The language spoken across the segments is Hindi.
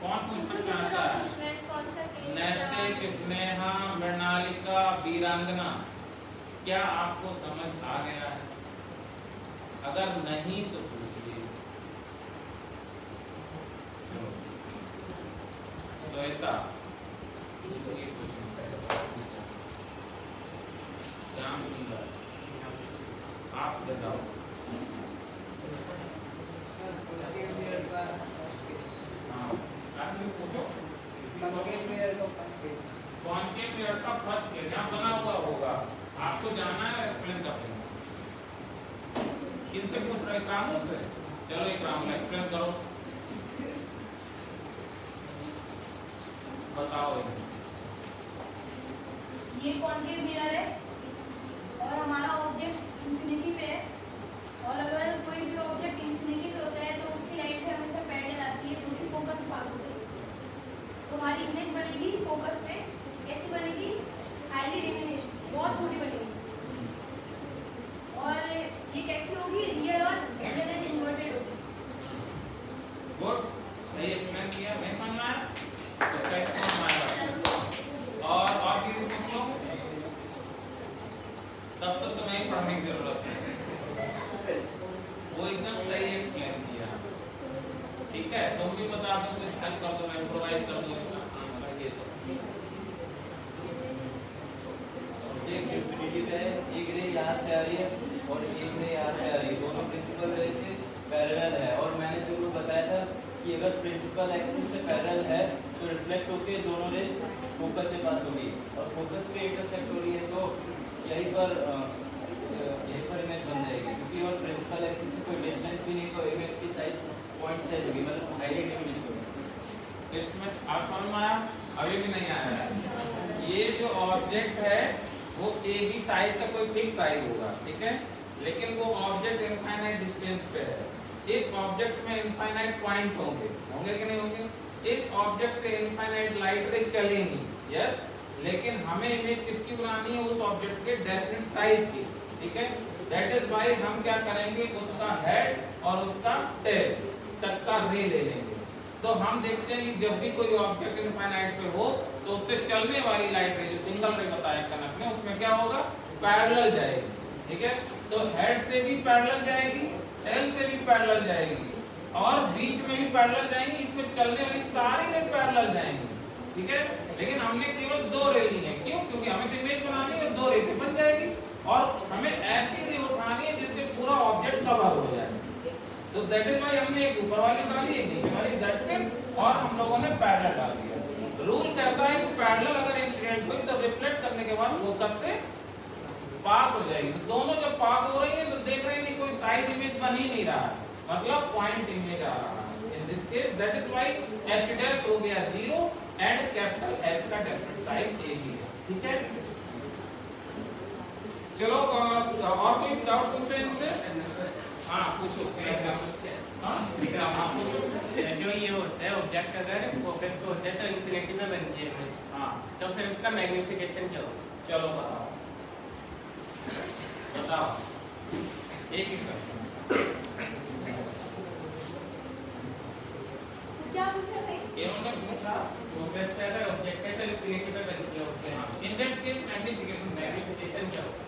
कौन पूछना चाहता है? नैतिक, स्नेहा, मृणालिका, वीरांगना, क्या आपको समझ आ गया है? अगर नहीं तो पूछिए। श्वेता पूछिए क्वेश्चन। श्याम सुंदर आप बताओ। हाँ आपसे पूछो। कॉन्केव मिरर का फर्स्ट केस यहाँ बना हुआ होगा, आपको जाना है एक्सप्लेन कर देना। किनसे पूछ रहे? कामों से। चलो एक राउंड एक्सप्लेन करो, बताओ। ये कॉन्केव मिरर है और हमारा ऑब्जेक्ट इंफिनिटी पे है, और अगर कोई भी ऑब्जेक्ट इंफिनिटी पे होता है तो उसकी लाइट पे हमेशा पैरेलल आती है, क्योंकि फोकस पास होता है। तो हमारी इमेज बनेगी फोकस पे, कैसी बनेगी? हाईली डिमिनिश्ड, बहुत छोटी बनेगी। और ये कैसी होगी? रियल और रियल एंड इन्वर्टेड होगी। गुड, सही एक्सप्लेन किया। नहीं समझ में आया तो कैसे समझ में आएगा? और किसी पूछ लो, तब तक तो नहीं पढ़ने की जरूरत है। वो एकदम सही एक्सप्लेन किया। ठीक है, तुम भी बता दो, कुछ हेल्प कर दो, मैं प्रोवाइड कर दो आंसर। ये ऑब्जेक्ट इंफिनिटी पे है, एक रे यहाँ से आ रही है और एक रे यहाँ से आ रही है, दोनों प्रिंसिपल रे से पैरेलल है। और मैंने जो रूल बताया था कि अगर प्रिंसिपल एक्सिस से पैरेलल है तो रिफ्लेक्ट होके दोनों रेस फोकस से पास होगी, और फोकस पे इंटरसेक्ट हो रही है तो यहीं पर इमेज बन जाएगी, क्योंकि और प्रिंसिपल एक्सिस से कोई डिस्टेंस भी नहीं, तो इमेज की साइज पॉइंट साइज होगी, मतलब हाईली डिमिनिश्ड होगी। इसमें आप समझ में आया? अभी भी नहीं आया है। ये जो ऑब्जेक्ट है वो एक ही साइज का कोई फिक्स साइज होगा, ठीक है, लेकिन वो ऑब्जेक्ट इनफाइनाइट डिस्टेंस पे है। इस ऑब्जेक्ट में इनफाइनाइट पॉइंट होंगे, होंगे कि नहीं होंगे? इस ऑब्जेक्ट से इनफाइनाइट लाइट रे चलेंगी, यस, लेकिन हमें इमेज किसकी बनानी है? उस ऑब्जेक्ट के डेफिनेट साइज की, ठीक है। दैट इज व्हाई हम क्या करेंगे, उसका हेड और उसका टेल तक का रे ले लेंगे। तो हम देखते हैं कि जब भी कोई ऑब्जेक्ट इनफाइनाइट पे हो तो उससे चलने वाली लाइट रे, जो सिंगल रे बताया कनक ने, उसमें क्या होगा? पैरेलल जाएगी, ठीक है। तो हेड से भी पैरेलल जाएगी, टेल से भी पैरेलल जाएगी, और बीच में भी पैरेलल जाएंगी। इसमें चलने वाली सारी रे पैरेलल जाएंगी, ठीक है। लेकिन हमने केवल दो रे ली है, क्यों? क्योंकि हमें तो इमेज बनानी है, दो रे से बन जाएगी, और हमें ऐसी रे उठानी है जिससे पूरा ऑब्जेक्ट कवर हो जाए। तो दैट इज व्हाई हमने एक ऊपर वाली डाली, एक नीचे वाली, दैट्स इट। और हम लोगों ने पैरेलल डाल दिया। रूल कहता है कि पैरेलल अगर इंसिडेंट हुई तो रिफ्लेक्ट करने के बाद फोकस से पास हो जाएगी। तो दोनों जब पास हो रही है तो देख रहे हैं कि कोई साइड इमेज बन ही नहीं रहा है, मतलब पॉइंट इमेज आ रहा है। In this case that is why h dash हो गया 0 एंड कैपिटल H का डेफिनेट साइज एक ही है, ठीक है। चलो और कोई डाउट पूछो इनसे। हाँ पूछो। हाँ पूछो। जो ये होता है ऑब्जेक्ट अगर फोकस पे होता है तो इंफिनिटी में बनती है, हाँ तो फिर उसका मैग्निफिकेशन क्या होगा? चलो बताओ, बताओ एक ही क्वेश्चन। क्या पूछा भाई? इन्होंने पूछा फोकस पे अगर ऑब्जेक्ट है तो इंफिनिटी पे बनती है object, in that case magnification magnification क्या होगा?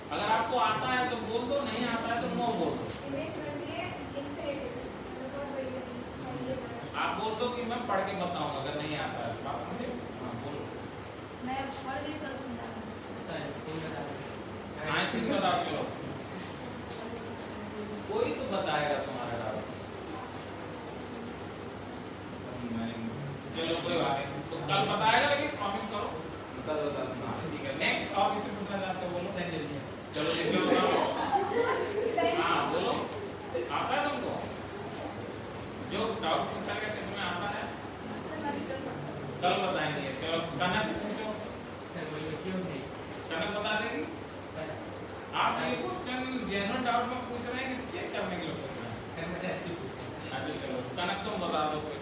अगर आपको आता है तो बोल दो, नहीं आता है तो नो बोल दो। आप बोल दो कि मैं पढ़ के बताऊंगा, अगर नहीं आता है बात समझे? हाँ बोलो। मैं पढ़ के कर दूंगा। आइसक्रीम बताओ। चलो कोई तो बताएगा तुम्हारा डाउट। चलो कोई बात नहीं, तो कल बताएगा, लेकिन प्रॉमिस करो कल बता दूंगा। हाँ ठीक है। नेक्स्ट आप इसे पूछना चाहते हो, बोलो। सर जल्दी चलो देखो हाँ बोलो, आता है तुमको? जो डाउट पूछा गया था तुम्हें आता है? कल बताएंगे। चलो कनक से पूछो। सर बोलिए क्यों नहीं? कनक बता देगी। आप ये क्वेश्चन जेन्युइन डाउट में पूछ रहे हैं कि चेक करने के लिए पूछ रहे हैं? सर मैं ऐसे पूछ हाँ जी चलो कनक तुम बता दो कोई।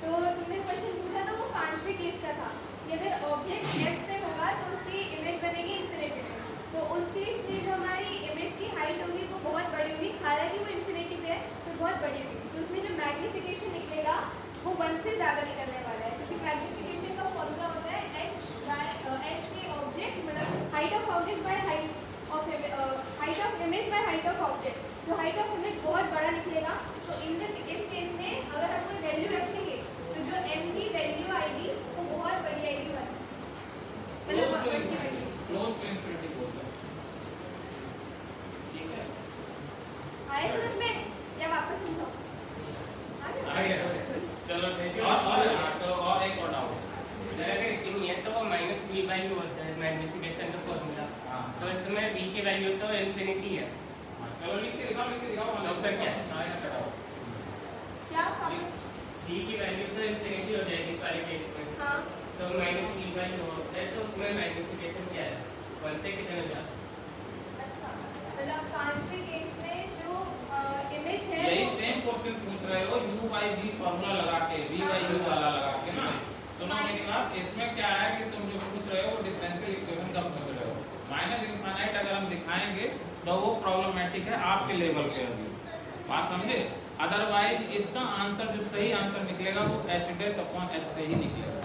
तो तुमने क्वेश्चन पूछा था वो 5वें केस का था कि अगर ऑब्जेक्ट लेफ्ट पे होगा तो उसकी तो हाइट ऑफ इमेज बहुत बड़ा निकलेगा। तो इस केस में अगर हम कोई वैल्यू रखेंगे तो जो m की वैल्यू आएगी वो बहुत बड़ी आएगी 1 से, मतलब 1 की वैल्यू। क्लोज टू इंफिनिटी बोल सकते हैं। ठीक है, आया समझ में या वापस समझाओ? आ गया। चलो ठीक है, चलो और एक और डाउट। अगर इसी में है तो वो माइनस वी वैल्यू होता है मैग्निफिकेशन का फॉर्मूला। हाँ, तो इसमें वी की वैल्यू तो इन्फिनिटी है। चलो लिख के दिखाओ तो फिर क्या? आया का डाउट। क्या वापस? वी की वैल्यू तो इन्फिनिटी हो जाएगी इस वाले केस में। हाँ तो माइनस वी वैल्यू होता है तो उसमें मैग्निफिकेशन क्या है? 1 से कितने में जाता है? अच्छा, मतलब 5वें केस में जो इमेज है यही वो- सेम क्वेश्चन पूछ रहे हो u by v फॉर्मूला लगा के, v by u वाला लगा के ना। सुनो मेरी बात, इसमें क्या है कि तुम जो पूछ रहे हो वो डिफरेंशियल इक्वेशन का पूछ रहे हो। माइनस इनफाइनाइट अगर हम दिखाएंगे तो वो प्रॉब्लमेटिक है आपके लेवल पे अभी, बात समझे? अदरवाइज इसका आंसर जो सही आंसर निकलेगा वो h डैश अपॉन h से ही निकलेगा।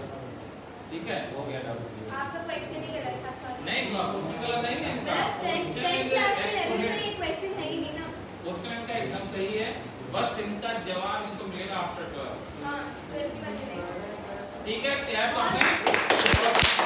ठीक है, हो गया डाउट। आपका क्वेश्चन ही गलत था सॉरी। नहीं, क्वेश्चन गलत नहीं है इनका। मतलब 10th क्लास में लेवल में ये क्वेश्चन है ही नहीं ना। क्वेश्चन इनका एकदम सही है, बस इनका जवाब इनको मिलेगा आफ्टर 12। हाँ, 12th की बात करेंगे। ठीक है, क्लियर तो है?